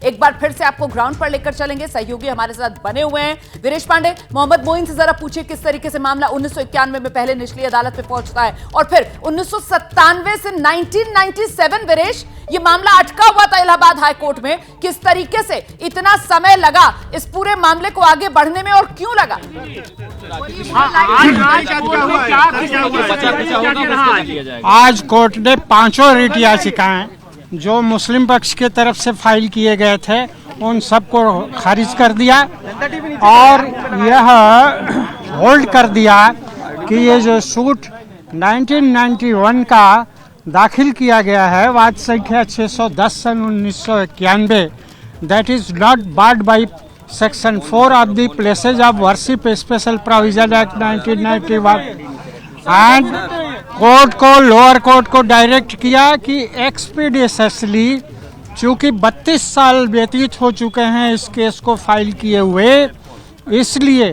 एक बार फिर से आपको ग्राउंड पर लेकर चलेंगे, सहयोगी हमारे साथ बने हुए हैं। वीरेश पांडे, मोहम्मद मोइन से जरा पूछिए किस तरीके से मामला 1991 में पहले निचली अदालत में पहुंचता है और फिर 1997 से 1997 वीरेश ये मामला अटका हुआ था इलाहाबाद हाई कोर्ट में, किस तरीके से इतना समय लगा इस पूरे मामले को आगे बढ़ने में और क्यों लगा? आज कोर्ट ने 5 रिट याचिकाएं जो मुस्लिम पक्ष की तरफ से फाइल किए गए थे उन सबको खारिज कर दिया और यह होल्ड कर दिया कि ये जो सूट 1991 का दाखिल किया गया है वाद संख्या 610 सन 1991, that is not barred by section 4 of the places of worship special provision act 1991 and court को लोअर कोर्ट को डायरेक्ट किया कि एक्सपीडियसली, चूंकि 32 साल व्यतीत हो चुके हैं इस केस को फाइल किए हुए, इसलिए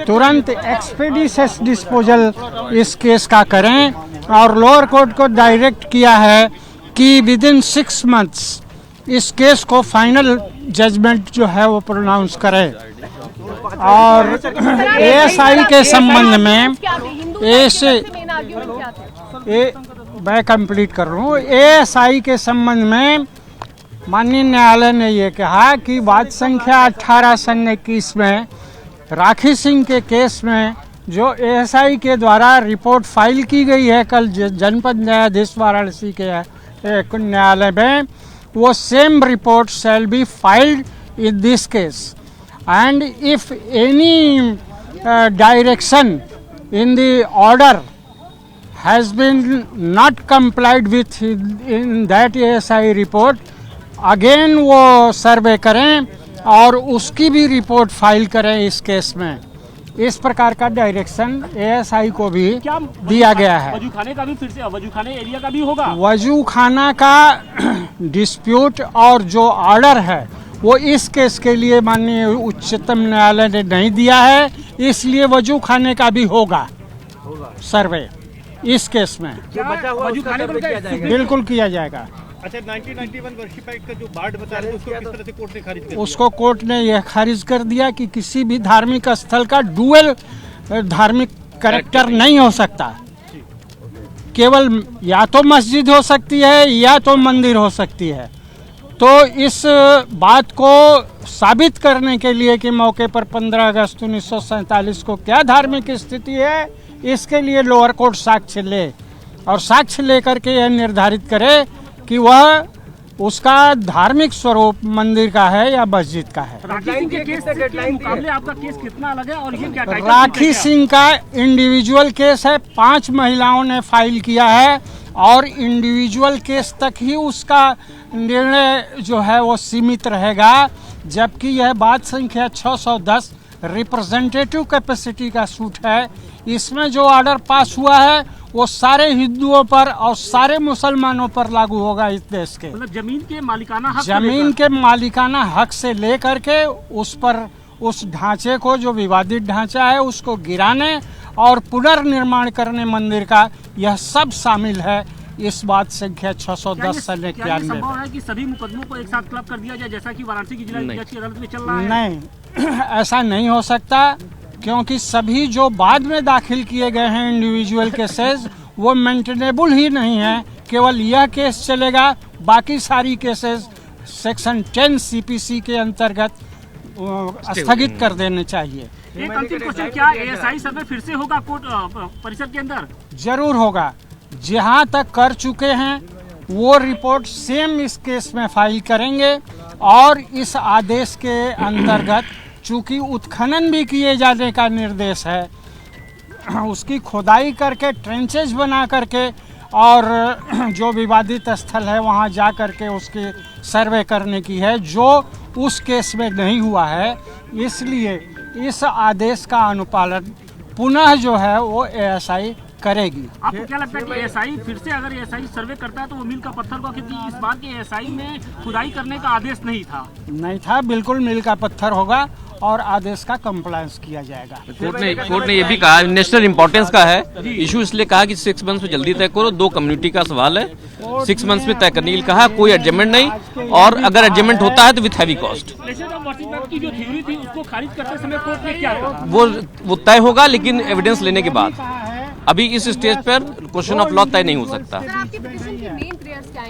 तुरंत एक्सपीडियस डिस्पोजल इस केस का करें और लोअर कोर्ट को डायरेक्ट किया है कि विद इन 6 मंथ्स इस केस को फाइनल जजमेंट जो है वो प्रोनाउंस करें। और एएसआई के संबंध में मैं कंप्लीट कर रहा हूँ। एएसआई के संबंध में माननीय न्यायालय ने ये कहा कि वाद संख्या 18 सन 21 में राखी सिंह के केस में जो एएसआई के द्वारा रिपोर्ट फाइल की गई है कल जनपद न्यायाधीश वाराणसी के न्यायालय में, वो same report shall be filed in this case and if any direction in the order has been not complied with in that ASI report, again वो सर्वे करें और उसकी भी रिपोर्ट फाइल करें इस केस में। इस प्रकार का डायरेक्शन एएसआई को भी दिया गया है। वजूखाने का भी फिर से वजूखाने एरिया का भी होगा। वजूखाना का डिस्प्यूट और जो ऑर्डर है वो इस केस के लिए माननीय उच्चतम न्यायालय ने नहीं दिया है, इसलिए वजूखाने का भी होगा सर्वे इस केस में। बिल्कुल किया जाएगा। अच्छा, 1991 वर्शिप एक्ट का जो बार्ड बता रहे हैं उसको किस तरह से कोर्ट ने खारिज कर दिया? उसको कोर्ट ने यह खारिज कर दिया कि किसी भी धार्मिक स्थल का डुअल धार्मिक कैरेक्टर नहीं हो सकता, केवल या तो मस्जिद हो सकती है या तो मंदिर हो सकती है। तो इस बात को साबित करने के लिए कि मौके पर 15 अगस्त 1947 को क्या धार्मिक स्थिति है, इसके लिए लोअर कोर्ट साक्ष्य ले और साक्ष्य लेकर के यह निर्धारित करे कि वह उसका धार्मिक स्वरूप मंदिर का है या मस्जिद का है। राखी सिंह के केस के मुकाबले आपका केस कितना अलग है और ये क्या? राखी सिंह का इंडिविजुअल केस है, 5 महिलाओं ने फाइल किया है और इंडिविजुअल केस तक ही उसका निर्णय जो है वो सीमित रहेगा, जबकि यह बात संख्या 610 रिप्रेजेंटेटिव कैपेसिटी का सूट है। इसमें जो ऑर्डर पास हुआ है वो सारे हिंदुओं पर और सारे मुसलमानों पर लागू होगा इस देश के। मतलब जमीन के मालिकाना हक से लेकर के उस पर उस ढांचे को जो विवादित ढांचा है उसको गिराने और पुनर्निर्माण करने मंदिर का, यह सब शामिल है इस बात संख्या 610 सन 91 में। संभव है कि सभी मुकदमों को एक साथ क्लब कर दिया जाए जैसा कि वाराणसी की जिला जज की अदालत में चल रहा है? नहीं, ऐसा नहीं हो सकता, क्योंकि सभी जो बाद में दाखिल किए गए हैं इंडिविजुअल केसेस वो मेंटेनेबल ही नहीं है। केवल यह केस चलेगा, बाकी सारी केसेस सेक्शन 10 सीपीसी के अंतर्गत स्थगित कर देने चाहिए। एक अंतिम क्वेश्चन, क्या एएसआई सर्वे फिर से होगा कोर्ट परिसर के अंदर? जरूर होगा। जहां तक कर चुके हैं वो रिपोर्ट सेम इस केस में फाइल करेंगे और इस आदेश के अंतर्गत चूंकि उत्खनन भी किए जाने का निर्देश है, उसकी खुदाई करके ट्रेंचेज बना करके और जो विवादित स्थल है वहां जा करके उसके सर्वे करने की है, जो उस केस में नहीं हुआ है। इसलिए इस आदेश का अनुपालन पुनः जो है वो एएसआई करेगी। आपको क्या लगता है कि एएसआई फिर से अगर एएसआई सर्वे करता है तो वो मील का पत्थर होगा, क्योंकि इस बार के एएसआई में खुदाई करने का आदेश नहीं था? नहीं था, बिल्कुल मील का पत्थर होगा और आदेश का कंप्लायंस किया जाएगा। कोर्ट ने ये भी कहा नेशनल इंपॉर्टेंस का है इशू, इसलिए कहा कि 6 मंथ्स में जल्दी तय करो। 2 कम्युनिटी का सवाल है, 6 मंथ्स में तय करने के लिए कहा, कोई एडजमेंट नहीं, और अगर एडजमेंट होता है तो विथ हैवी कॉस्ट। की जो थ्योरी थी उसको खारिज करते समय कोर्ट ने क्या कहा? वो तय होगा, लेकिन एविडेंस लेने के बाद। अभी इस स्टेज पर क्वेश्चन ऑफ लॉ तय नहीं हो सकता।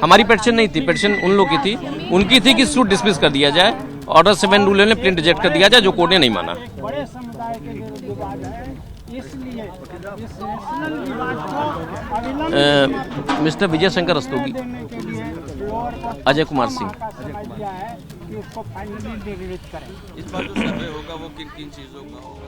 हमारी पेटिशन नहीं थी, पेटिशन उन लोग की थी, उनकी थी कि सूट डिसमिस कर दिया जाए, ऑर्डर 7 रूल ने प्रिंट रिजेक्ट कर दिया जाए, जो कोर्ट ने नहीं माना। बड़े समुदाय के विरुद्ध विवाद है, इसलिए इस नेशनल विवाद को अविलंब मिस्टर विजय शंकर रस्तोगी, देने के लिए अजय कुमार सिंह। का समय दिया है कि उसको फाइनली निर्धारित करें। इस बार जो सर्वे होगा वो किन किन चीजों का होगा?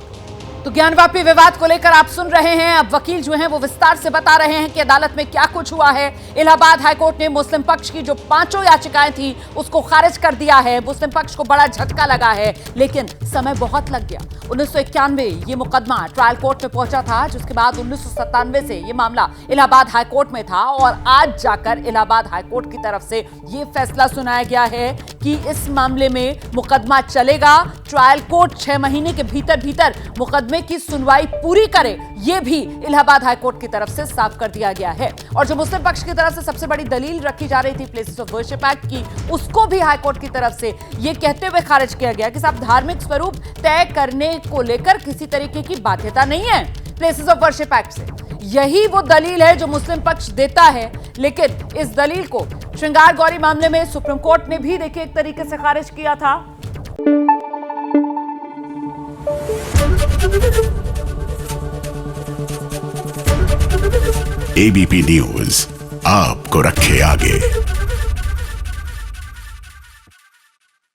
तो ज्ञानवापी विवाद को लेकर आप सुन रहे हैं। अब वकील जो हैं वो विस्तार से बता रहे हैं कि अदालत में क्या कुछ हुआ है। इलाहाबाद हाईकोर्ट ने मुस्लिम पक्ष की जो 5 याचिकाएं थी उसको खारिज कर दिया है। मुस्लिम पक्ष को बड़ा झटका लगा है, लेकिन समय बहुत लग गया। 1991 ये मुकदमा ट्रायल कोर्ट में पहुंचा था, जिसके बाद 1997 से ये मामला इलाहाबाद हाईकोर्ट में था, और आज जाकर इलाहाबाद हाईकोर्ट की तरफ से ये फैसला सुनाया गया है कि इस मामले में मुकदमा चलेगा। ट्रायल कोर्ट 6 महीने के भीतर भीतर मुकदमे की सुनवाई पूरी करे, ये भी इलाहाबाद हाईकोर्ट की तरफ से साफ कर दिया गया है। और जो मुस्लिम पक्ष की तरफ से सबसे बड़ी दलील रखी जा रही थी प्लेसेस ऑफ वर्शिप एक्ट की, उसको भी हाईकोर्ट की तरफ से ये कहते हुए खारिज किया गया कि साहब धार्मिक स्वरूप तय करने को लेकर किसी तरीके की बाध्यता नहीं है प्लेसेस ऑफ वर्शिप एक्ट से। यही वो दलील है जो मुस्लिम पक्ष देता है, लेकिन इस दलील को श्रृंगार गौरी मामले में सुप्रीम कोर्ट ने भी देखिए एक तरीके से खारिज किया था। एबीपी न्यूज आपको रखे आगे।